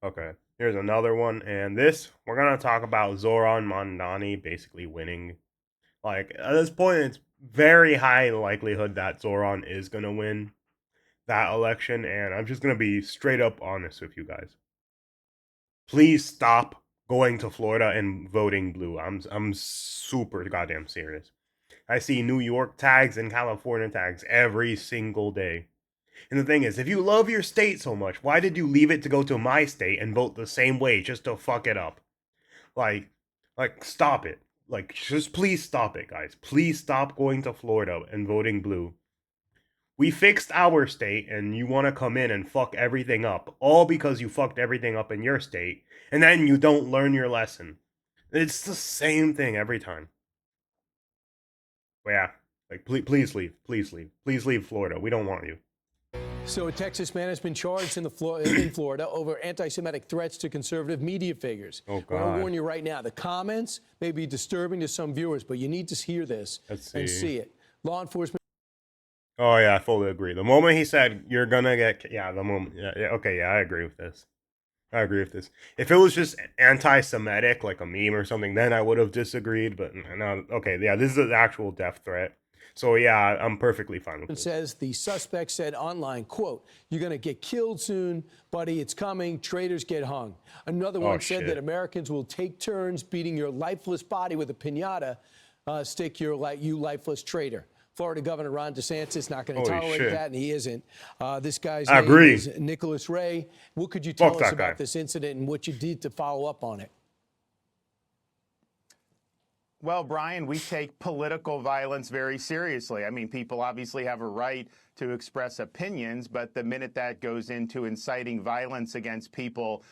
Okay, here's another one, and this we're gonna talk about Zoran Mondani basically winning. Like at this point, it's very high likelihood that Zoran is gonna win that election, and I'm just gonna be straight up honest with you guys. Please stop going to Florida and voting blue. I'm super goddamn serious. I see New York tags and California tags every single day. And the thing is, if you love your state so much, why did you leave it to go to my state and vote the same way just to fuck it up? Like, stop it. Like, just please stop it, guys. Please stop going to Florida and voting blue. We fixed our state, and you want to come in and fuck everything up, all because you fucked everything up in your state, and then you don't learn your lesson. It's the same thing every time. But yeah, like, please leave. Please leave. Please leave Florida. We don't want you. So a Texas man has been charged in Florida over anti-Semitic threats to conservative media figures. Oh, I want to God. warn you right now, the comments may be disturbing to some viewers, but you need to hear this and see it. Law enforcement. Oh, yeah, I fully agree. The moment he said, you're gonna get... Yeah, the moment... Yeah, okay, yeah, I agree with this. I agree with this. If it was just anti-Semitic, like a meme or something, then I would have disagreed, but no, okay, yeah, this is an actual death threat. So yeah, I'm perfectly fine with this. It says the suspect said online, quote, "You're going to get killed soon, buddy. It's coming. Traitors get hung." Another one said that Americans will take turns beating your lifeless body with a piñata. Stick you lifeless traitor. Florida Governor Ron DeSantis not going to tolerate that, and he isn't. This guy's name is Nicholas Ray. What could you tell us about this incident and what you did to follow up on it? Well, Brian, we take political violence very seriously. I mean, people obviously have a right to express opinions, but the minute that goes into inciting violence against people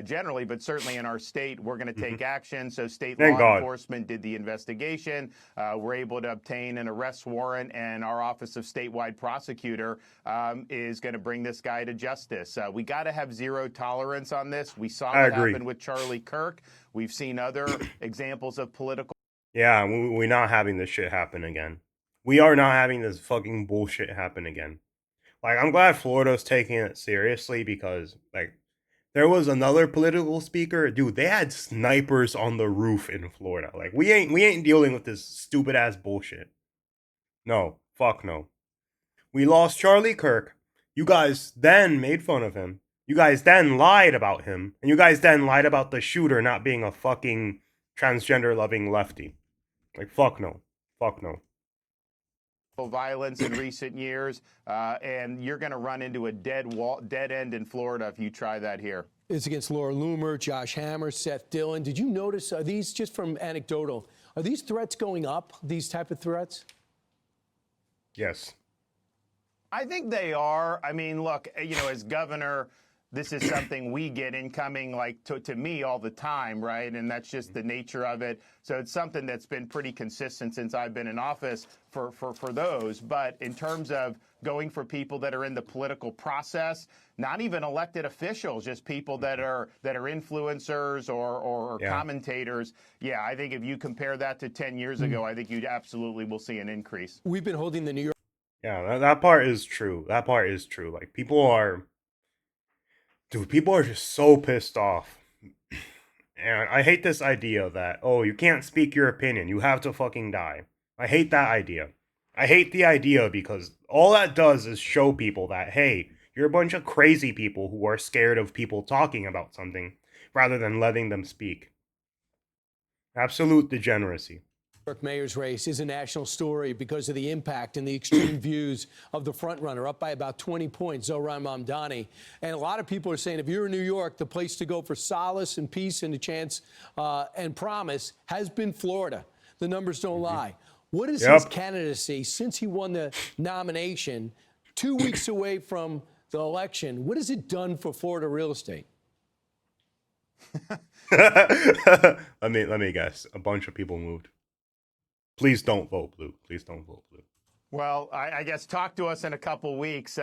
generally, but certainly in our state, we're going to take action. So state law enforcement did the investigation. We're able to obtain an arrest warrant, and our Office of Statewide Prosecutor is going to bring this guy to justice. We got to have zero tolerance on this. We saw what happened with Charlie Kirk. We've seen other examples of political. Yeah, we're not having this shit happen again. We are not having this fucking bullshit happen again. Like, I'm glad Florida's taking it seriously because, like, there was another political speaker. Dude, they had snipers on the roof in Florida. Like, we ain't dealing with this stupid ass bullshit. No, fuck no. We lost Charlie Kirk. You guys then made fun of him. You guys then lied about him. And you guys then lied about the shooter not being a fucking transgender loving lefty. Like, fuck no. Fuck no. Violence in recent years, and you're going to run into a dead end in Florida if you try that here. It's against Laura Loomer, Josh Hammer, Seth Dillon. Did you notice, are these, just from anecdotal, are these threats going up, these type of threats? Yes. I think they are. I mean, look, as governor, this is something we get incoming, like, to me all the time, right? And that's just the nature of it. So it's something that's been pretty consistent since I've been in office for those. But in terms of going for people that are in the political process, not even elected officials, just people that are influencers or commentators. Yeah, I think if you compare that to 10 years ago, I think you absolutely will see an increase. We've been holding the New York. Yeah, that part is true. That part is true. Like, people are just so pissed off. And I hate this idea that, oh, you can't speak your opinion. You have to fucking die. I hate that idea. I hate the idea because all that does is show people that, hey, you're a bunch of crazy people who are scared of people talking about something rather than letting them speak. Absolute degeneracy. York mayor's race is a national story because of the impact and the extreme views of the frontrunner, up by about 20 points, Zoran Mondami. And a lot of people are saying if you're in New York, the place to go for solace and peace and a chance and promise has been Florida. The numbers don't lie. What is his candidacy since he won the nomination 2 weeks away from the election? What has it done for Florida real estate? Let me guess. A bunch of people moved. Please don't vote blue. Please don't vote blue. Well, I guess talk to us in a couple weeks.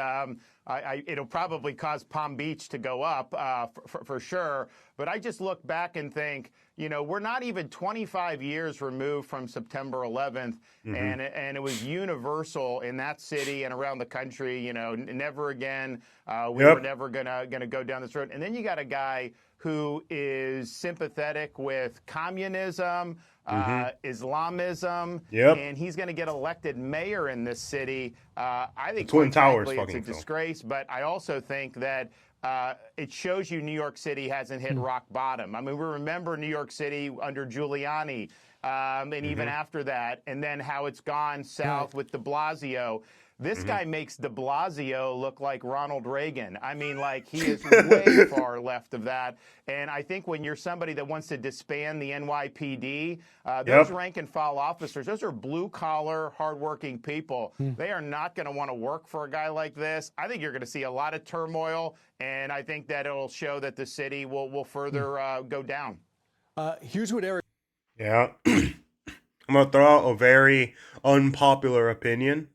it'll probably cause Palm Beach to go up for sure. But I just look back and think, we're not even 25 years removed from September 11th, and it was universal in that city and around the country. Never again. We were never gonna go down this road. And then you got a guy who is sympathetic with communism, Islamism, and he's going to get elected mayor in this city. I think, Twin Towers, frankly, it's a disgrace, but I also think that it shows you New York City hasn't hit rock bottom. I mean, we remember New York City under Giuliani, and even after that, and then how it's gone south with de Blasio. This guy makes de Blasio look like Ronald Reagan. I mean, like, he is way far left of that. And I think when you're somebody that wants to disband the NYPD, those rank and file officers, those are blue-collar, hardworking people. They are not going to want to work for a guy like this. I think you're going to see a lot of turmoil, and I think that it'll show that the city will further go down. Here's what Eric... Yeah. I'm going to throw out a very unpopular opinion.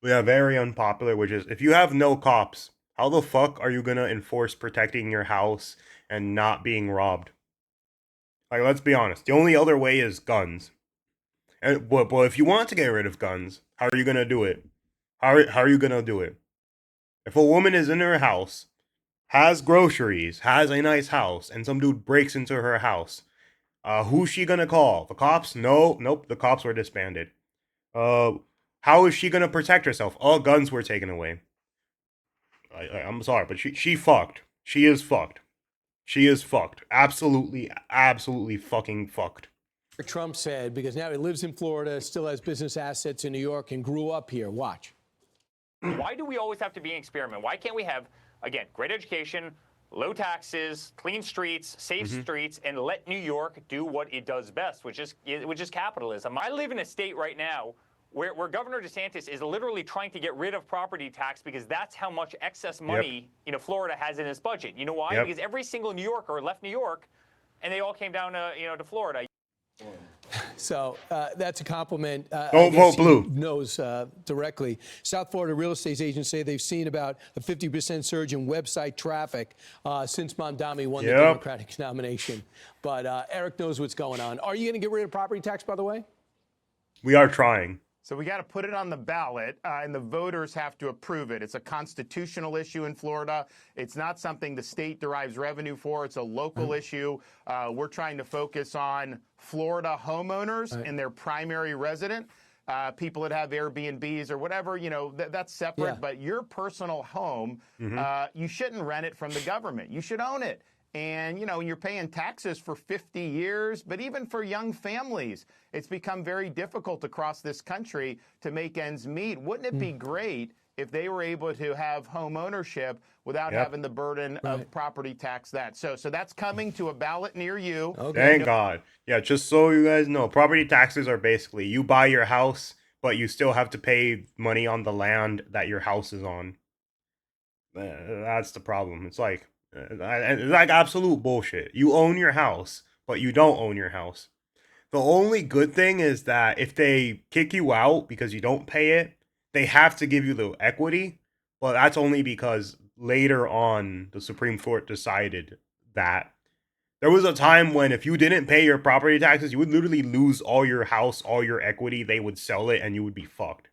Yeah, very unpopular, which is, if you have no cops, how the fuck are you gonna enforce protecting your house and not being robbed? Like, let's be honest. The only other way is guns. But if you want to get rid of guns, how are you gonna do it? How are you gonna do it? If a woman is in her house, has groceries, has a nice house, and some dude breaks into her house, who's she gonna call? The cops? Nope, the cops were disbanded. How is she gonna protect herself? All guns were taken away. I'm sorry, but she fucked. She is fucked. She is fucked. Absolutely fucking fucked. Trump said, because now he lives in Florida, still has business assets in New York, and grew up here. Watch. Why do we always have to be an experiment? Why can't we have, again, great education, low taxes, clean streets, safe streets, and let New York do what it does best, which is capitalism? I live in a state right now where Governor DeSantis is literally trying to get rid of property tax because that's how much excess money Florida has in its budget. You know why? Because every single New Yorker left New York, and they all came down to Florida. So that's a compliment. Don't vote blue. Knows directly. South Florida real estate agents say they've seen about a 50% surge in website traffic since Mondami won the Democratic nomination. But Eric knows what's going on. Are you going to get rid of property tax, by the way? We are trying. So we got to put it on the ballot, and the voters have to approve it. It's a constitutional issue in Florida. It's not something the state derives revenue for. It's a local issue. We're trying to focus on Florida homeowners and their primary resident. People that have Airbnbs or whatever, that's separate. But your personal home, you shouldn't rent it from the government. You should own it. And, you're paying taxes for 50 years, but even for young families, it's become very difficult across this country to make ends meet. Wouldn't it be great if they were able to have home ownership without having the burden of property tax So that's coming to a ballot near you. Thank God. Yeah, just so you guys know, property taxes are basically, you buy your house, but you still have to pay money on the land that your house is on. That's the problem. It's like absolute bullshit. You own your house, but you don't own your house. The only good thing is that if they kick you out because you don't pay it, they have to give you the equity. But that's only because later on the Supreme Court decided that there was a time when if you didn't pay your property taxes, you would literally lose all your house, all your equity. They would sell it and you would be fucked.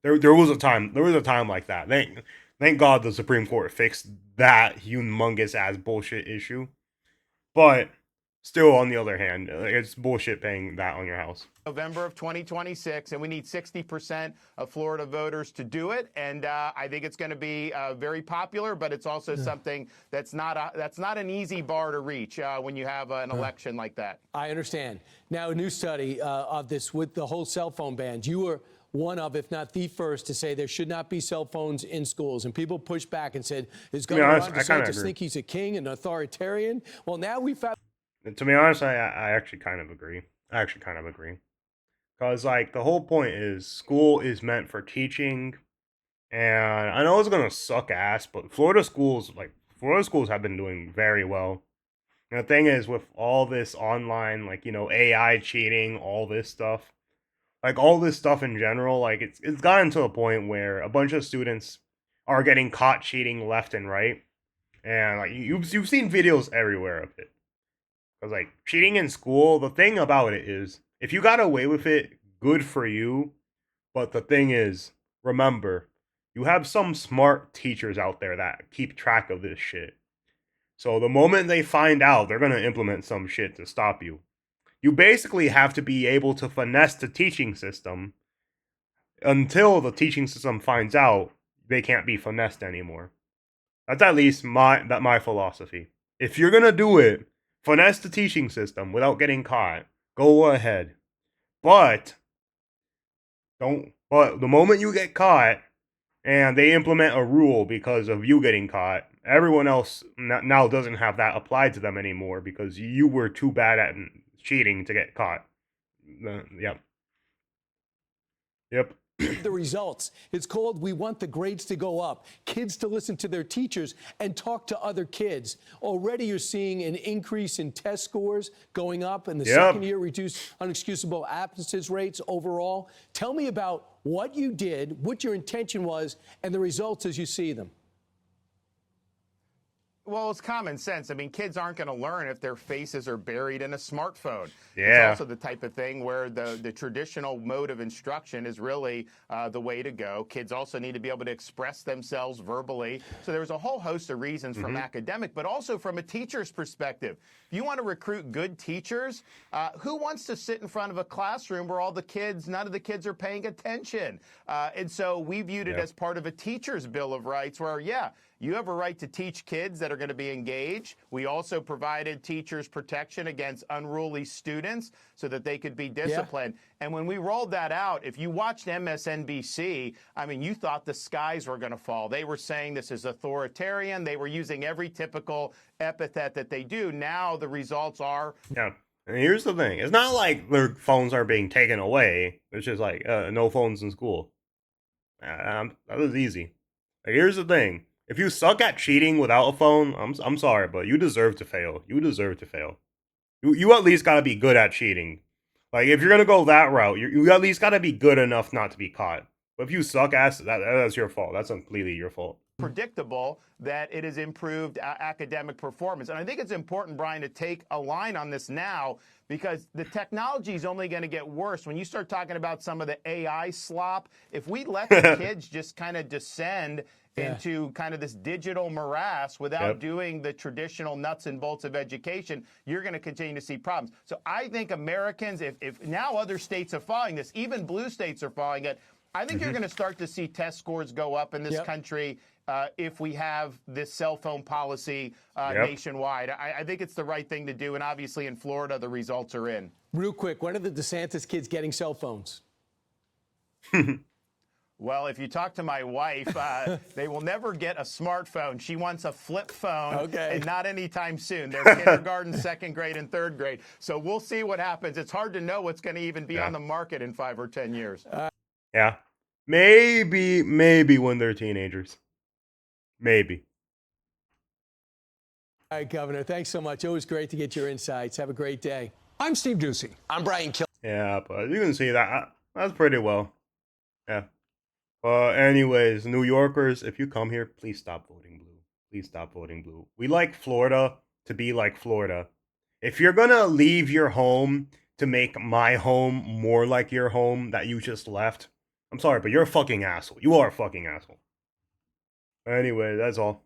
There was a time like that. Thank God the Supreme Court fixed that humongous ass bullshit issue. But still, on the other hand, it's bullshit paying that on your house. November of 2026, and we need 60% of Florida voters to do it. And I think it's going to be very popular, but it's also something that's not an easy bar to reach when you have an election like that. I understand. Now, a new study of this with the whole cell phone ban. You were one of, if not the first, to say there should not be cell phones in schools. And people pushed back and said, is Governor Ron DeSantis think he's a king, an authoritarian? Well, now we found... To be honest, I actually kind of agree. Because, the whole point is school is meant for teaching. And I know it's going to suck ass, but Florida schools have been doing very well. And the thing is, with all this online, AI cheating, all this stuff, all this stuff in general, it's gotten to a point where a bunch of students are getting caught cheating left and right, and like you've seen videos everywhere of it. Because like cheating in school, the thing about it is, if you got away with it, good for you. But the thing is, remember, you have some smart teachers out there that keep track of this shit. So the moment they find out, they're gonna implement some shit to stop you. You basically have to be able to finesse the teaching system until the teaching system finds out they can't be finessed anymore. That's at least my philosophy. If you're gonna do it, finesse the teaching system without getting caught. Go ahead, but don't. But the moment you get caught and they implement a rule because of you getting caught, everyone else now doesn't have that applied to them anymore because you were too bad at cheating to get caught. Yep. Yep. The results. It's called We Want the Grades to Go Up. Kids to listen to their teachers and talk to other kids. Already you're seeing an increase in test scores going up, and the second year reduced unexcusable absences rates overall. Tell me about what you did, what your intention was, and the results as you see them. Well, it's common sense. I mean, kids aren't going to learn if their faces are buried in a smartphone. Yeah. It's also the type of thing where the traditional mode of instruction is really the way to go. Kids also need to be able to express themselves verbally. So there's a whole host of reasons from academic, but also from a teacher's perspective. If you want to recruit good teachers, who wants to sit in front of a classroom where none of the kids are paying attention? And so we viewed it as part of a teacher's Bill of Rights where, you have a right to teach kids that are going to be engaged. We also provided teachers protection against unruly students so that they could be disciplined. And when we rolled that out, if you watched MSNBC, I mean, you thought the skies were going to fall. They were saying this is authoritarian. They were using every typical epithet that they do. Now the results are... Yeah. And here's the thing. It's not like their phones are being taken away. It's just like, no phones in school. That was easy. Like, here's the thing. If you suck at cheating without a phone, I'm sorry, but you deserve to fail. You deserve to fail. You at least gotta be good at cheating. Like, if you're gonna go that route, you at least gotta be good enough not to be caught. But if you suck ass, that's your fault. That's completely your fault. Predictable that it has improved academic performance. And I think it's important, Brian, to take a line on this now because the technology is only going to get worse. When you start talking about some of the AI slop, if we let the kids just kind of descend into kind of this digital morass without doing the traditional nuts and bolts of education, you're going to continue to see problems. So I think Americans, if now other states are following this, even blue states are following it, I think you're going to start to see test scores go up in this country if we have this cell phone policy nationwide. I think it's the right thing to do, and obviously in Florida, the results are in. Real quick, when are the DeSantis kids getting cell phones? Well, if you talk to my wife, they will never get a smartphone. She wants a flip phone, and not anytime soon. They're kindergarten, second grade, and third grade. So we'll see what happens. It's hard to know what's going to even be on the market in 5 or 10 years. Yeah. Maybe when they're teenagers. Maybe. All right, Governor, thanks so much. Always great to get your insights. Have a great day. I'm Steve Ducey. I'm Brian Kill. Yeah, but you can see that's pretty well. Yeah. Anyways, New Yorkers, if you come here, please stop voting blue. Please stop voting blue. We like Florida to be like Florida. If you're gonna leave your home to make my home more like your home that you just left, I'm sorry, but you're a fucking asshole. You are a fucking asshole. Anyway, that's all.